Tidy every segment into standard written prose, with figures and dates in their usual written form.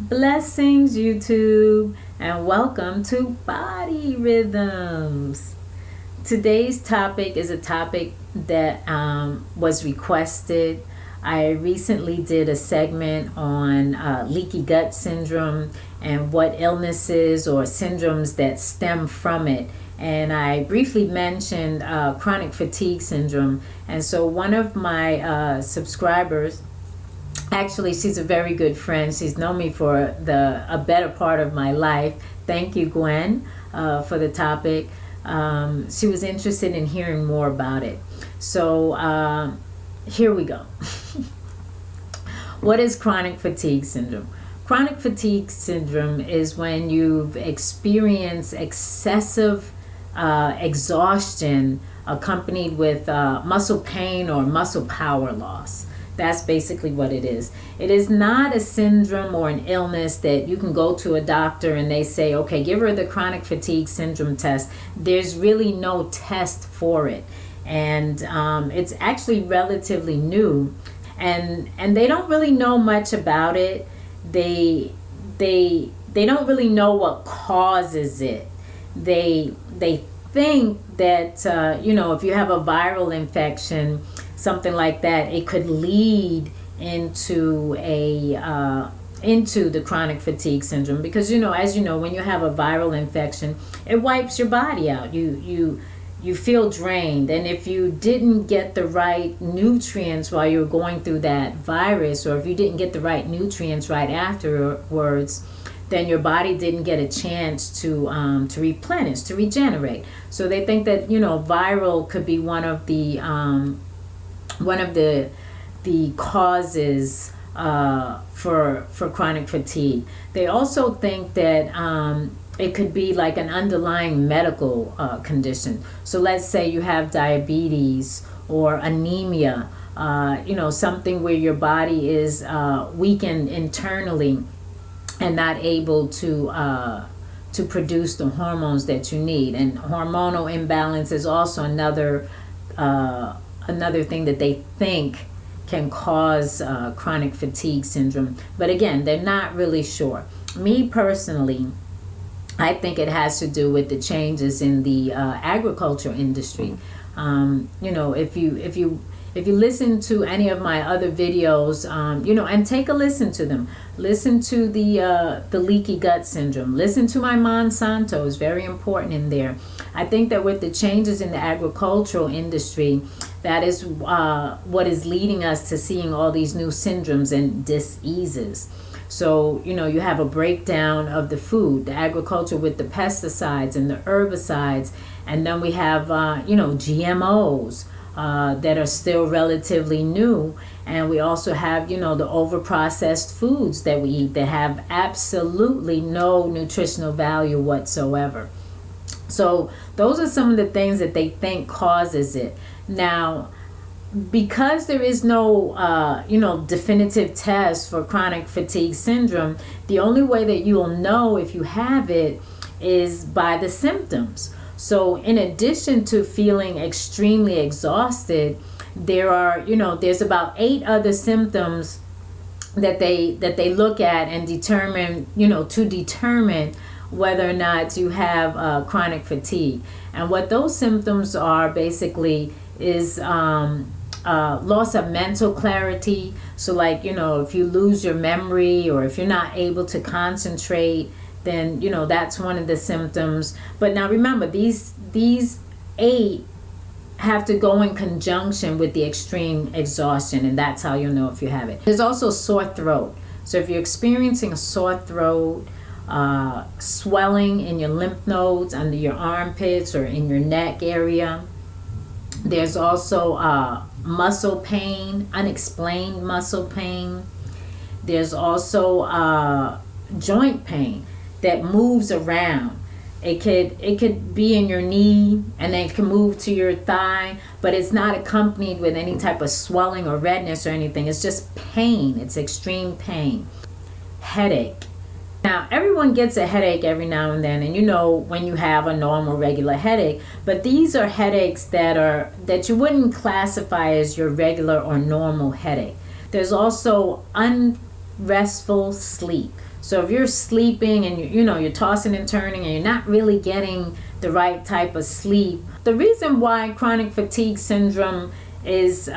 Blessings, YouTube, and welcome to Body Rhythms. Today's topic is a topic that was requested. I recently did a segment on leaky gut syndrome and what illnesses or syndromes that stem from it. And I briefly mentioned chronic fatigue syndrome. And so one of my subscribers, actually, she's a very good friend. She's known me for a better part of my life. Thank you, Gwen, for the topic. She was interested in hearing more about it. So here we go. What is chronic fatigue syndrome? Chronic fatigue syndrome is when you've experienced excessive exhaustion accompanied with muscle pain or muscle power loss. That's basically what it is. It is not a syndrome or an illness that you can go to a doctor and they say, okay, give her the chronic fatigue syndrome test. There's really no test for it. And it's actually relatively new. And they don't really know much about it. They don't really know what causes it. They think that, if you have a viral infection, something like that, it could lead into the chronic fatigue syndrome, because as you know, when you have a viral infection, it wipes your body out. You feel drained, and if you didn't get the right nutrients while you were going through that virus, or if you didn't get the right nutrients right afterwards, then your body didn't get a chance to replenish, to regenerate. So they think that viral could be one of the causes for chronic fatigue. They also think that it could be like an underlying medical condition. So let's say you have diabetes or anemia, something where your body is weakened internally and not able to produce the hormones that you need. And hormonal imbalance is also another thing that they think can cause chronic fatigue syndrome. But again, they're not really sure. Me personally, I think it has to do with the changes in the agriculture industry. If you listen to any of my other videos, and take a listen to them. Listen to the leaky gut syndrome. Listen to my Monsanto. It's very important in there. I think that with the changes in the agricultural industry, that is what is leading us to seeing all these new syndromes and diseases. So, you have a breakdown of the food, the agriculture with the pesticides and the herbicides, and then we have, GMOs. That are still relatively new, and we also have the overprocessed foods that we eat that have absolutely no nutritional value whatsoever. So those are some of the things that they think causes it. Now, because there is no definitive test for chronic fatigue syndrome, the only way that you'll know if you have it is by the symptoms. So in addition to feeling extremely exhausted, there's about 8 other symptoms that they look at and determine whether or not you have chronic fatigue. And what those symptoms are basically is loss of mental clarity. So like, if you lose your memory, or if you're not able to concentrate, then that's one of the symptoms. But now remember, these 8 have to go in conjunction with the extreme exhaustion, and that's how you'll know if you have it. There's also sore throat. So if you're experiencing a sore throat, swelling in your lymph nodes, under your armpits, or in your neck area. There's also muscle pain, unexplained muscle pain. There's also joint pain that moves around. It could be in your knee, and then it can move to your thigh, but it's not accompanied with any type of swelling or redness or anything. It's just pain. It's extreme pain. Headache. Now, everyone gets a headache every now and then, and when you have a normal, regular headache, but these are headaches that you wouldn't classify as your regular or normal headache. There's also unrestful sleep. So if you're sleeping and you're tossing and turning and you're not really getting the right type of sleep, the reason why chronic fatigue syndrome is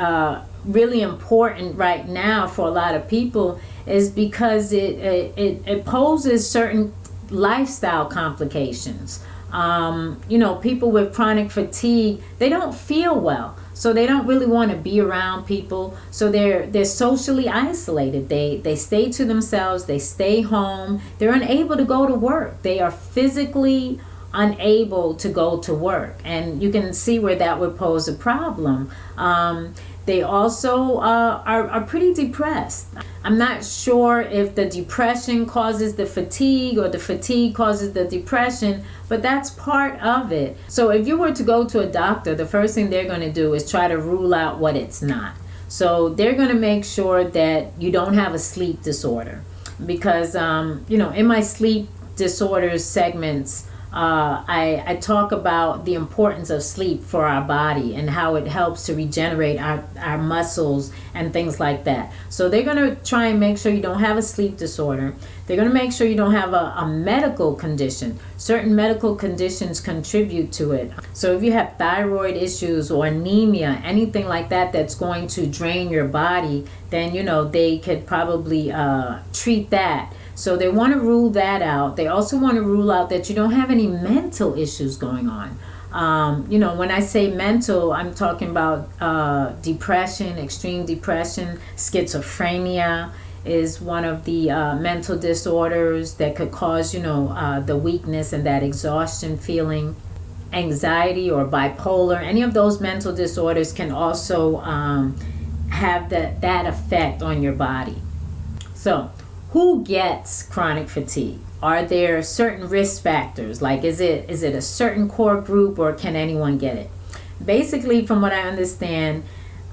really important right now for a lot of people is because it poses certain lifestyle complications. People with chronic fatigue, they don't feel well, so they don't really want to be around people, so they're socially isolated. They stay to themselves, they stay home, they're unable to go to work, they are physically unable to go to work, and you can see where that would pose a problem. They also are pretty depressed. I'm not sure if the depression causes the fatigue or the fatigue causes the depression, but that's part of it. So if you were to go to a doctor, the first thing they're going to do is try to rule out what it's not. So they're going to make sure that you don't have a sleep disorder, because in my sleep disorders segments, I talk about the importance of sleep for our body and how it helps to regenerate our muscles and things like that. So they're going to try and make sure you don't have a sleep disorder. They're going to make sure you don't have a medical condition. Certain medical conditions contribute to it. So if you have thyroid issues or anemia, anything like that that's going to drain your body, then they could probably treat that. So they want to rule that out. They also want to rule out that you don't have any mental issues going on. When I say mental, I'm talking about depression, extreme depression. Schizophrenia is one of the mental disorders that could cause, the weakness and that exhaustion feeling. Anxiety or bipolar, any of those mental disorders can also have that effect on your body. So who gets chronic fatigue? Are there certain risk factors? Like, is it a certain core group, or can anyone get it? Basically, from what I understand,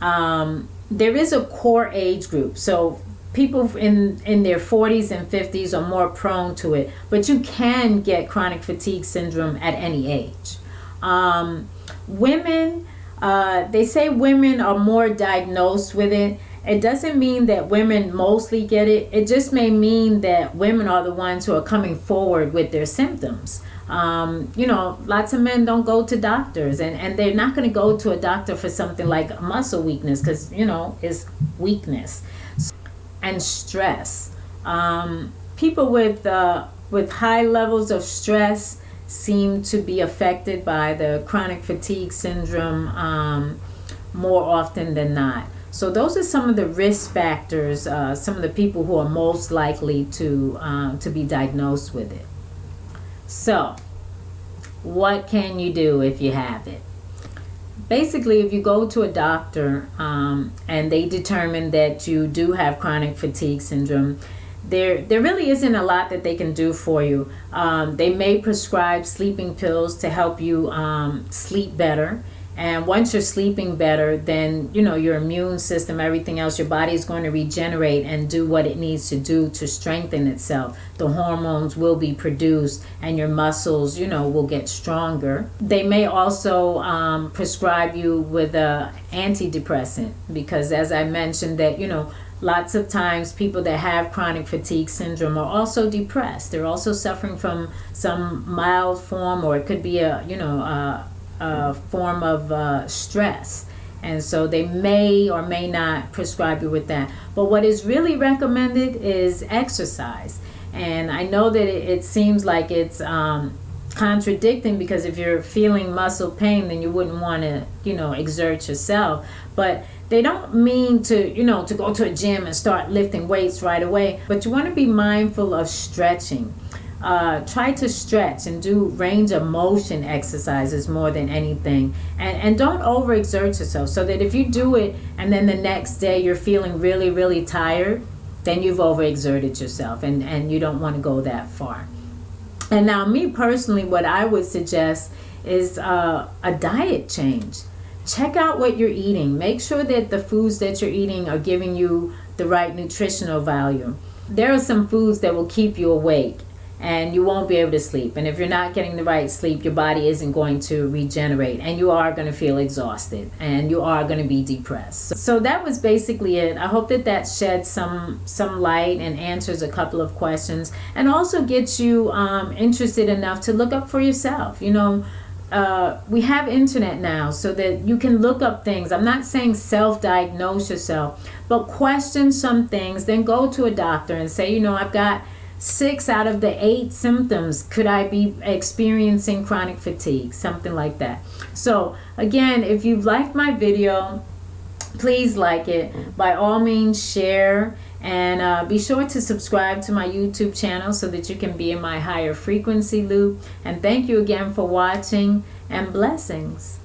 there is a core age group. So people in their 40s and 50s are more prone to it, but you can get chronic fatigue syndrome at any age. Women, they say women are more diagnosed with it. It doesn't mean that women mostly get it. It just may mean that women are the ones who are coming forward with their symptoms. Lots of men don't go to doctors, and they're not going to go to a doctor for something like muscle weakness, because, it's weakness. And stress. People with high levels of stress seem to be affected by the chronic fatigue syndrome more often than not. So those are some of the risk factors, some of the people who are most likely to be diagnosed with it. So what can you do if you have it? Basically, if you go to a doctor and they determine that you do have chronic fatigue syndrome, there really isn't a lot that they can do for you. They may prescribe sleeping pills to help you sleep better. And once you're sleeping better, then, your immune system, everything else, your body is going to regenerate and do what it needs to do to strengthen itself. The hormones will be produced and your muscles, will get stronger. They may also prescribe you with a antidepressant, because as I mentioned that, lots of times people that have chronic fatigue syndrome are also depressed. They're also suffering from some mild form, or it could be a form of stress, and so they may or may not prescribe you with that. But what is really recommended is exercise. And I know that it seems like it's contradicting, because if you're feeling muscle pain, then you wouldn't want to exert yourself. But they don't mean to to go to a gym and start lifting weights right away, but you want to be mindful of stretching. Try to stretch and do range of motion exercises more than anything, and don't overexert yourself, so that if you do it and then the next day you're feeling really, really tired, then you've overexerted yourself, and you don't want to go that far. And now, me personally, what I would suggest is a diet change. Check out what you're eating. Make sure that the foods that you're eating are giving you the right nutritional value. There are some foods that will keep you awake. and you won't be able to sleep. And if you're not getting the right sleep, your body isn't going to regenerate, and you are going to feel exhausted, and you are going to be depressed. So that was basically it. I hope that that sheds some light and answers a couple of questions, and also gets you interested enough to look up for yourself. You know, we have internet now so that you can look up things. I'm not saying self-diagnose yourself, but question some things, then go to a doctor and say, you know, I've got 6 out of the 8 symptoms. Could I be experiencing chronic fatigue? Something like that. So again, if you've liked my video, please like it. By all means, share, and be sure to subscribe to my YouTube channel so that you can be in my higher frequency loop. And thank you again for watching, and blessings.